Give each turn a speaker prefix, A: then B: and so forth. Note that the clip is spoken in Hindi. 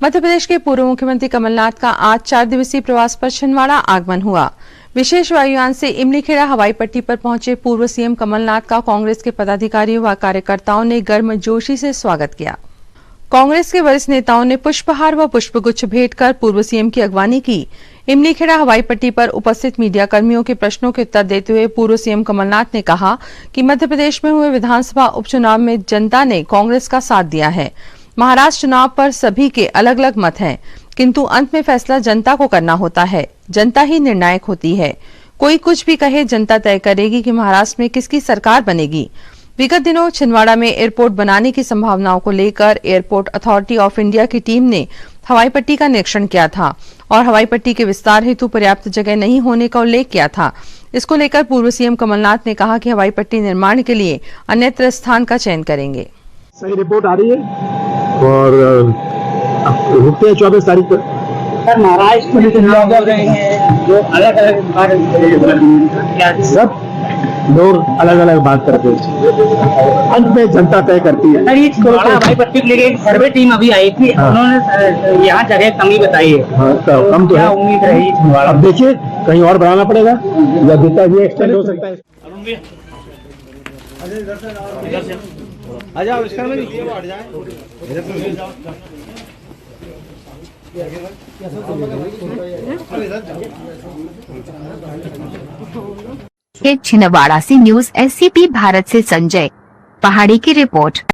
A: मध्य प्रदेश के पूर्व मुख्यमंत्री कमलनाथ का आज 4 दिवसीय प्रवास पर छिंदवाड़ा आगमन हुआ। विशेष वायुयान से इमलीखेड़ा हवाई पट्टी पर पहुंचे पूर्व सीएम कमलनाथ का कांग्रेस के पदाधिकारियों व कार्यकर्ताओं ने गर्मजोशी से स्वागत किया। कांग्रेस के वरिष्ठ नेताओं ने पुष्पहार व पुष्पगुच्छ भेंट कर पूर्व सीएम की अगवानी की। इमलीखेड़ा हवाई पट्टी पर उपस्थित मीडिया कर्मियों के प्रश्नों के उत्तर देते हुए पूर्व सीएम कमलनाथ ने कहा कि मध्य प्रदेश में हुए विधानसभा उपचुनाव में जनता ने कांग्रेस का साथ दिया है। महाराष्ट्र चुनाव पर सभी के अलग अलग मत हैं, किंतु अंत में फैसला जनता को करना होता है। जनता ही निर्णायक होती है। कोई कुछ भी कहे, जनता तय करेगी कि महाराष्ट्र में किसकी सरकार बनेगी। विगत दिनों छिंदवाड़ा में एयरपोर्ट बनाने की संभावनाओं को लेकर एयरपोर्ट अथॉरिटी ऑफ इंडिया की टीम ने हवाई पट्टी का निरीक्षण किया था और हवाई पट्टी के विस्तार हेतु पर्याप्त जगह नहीं होने का उल्लेख किया था। इसको लेकर पूर्व सीएम कमलनाथ ने कहा कि हवाई पट्टी निर्माण के लिए अन्यत्र स्थान का चयन करेंगे।
B: सही रिपोर्ट आ रही है और रुकते हैं 24 तारीख पर।
C: सर, महाराष्ट्र में चुनाव हो रहे हैं, जो अलग अलग
B: सब लोग अलग अलग बात करते हैं, अंत में जनता तय करती है।
C: सर, ये छिंदवाड़ा हवाई पट्टी के लिए एक सर्वे टीम अभी आई थी।
B: हाँ।
C: उन्होंने यहाँ जगह कमी बताई है।
B: हाँ, कम तो
C: क्या
B: है।
C: उम्मीद रही छिंदवाड़ा?
B: अब देखिए, कहीं और बढ़ाना पड़ेगा या जितना भी एक्सटेंड हो सकता है।
D: छिंदवाड़ा से न्यूज SCP भारत से संजय पहाड़ी की रिपोर्ट।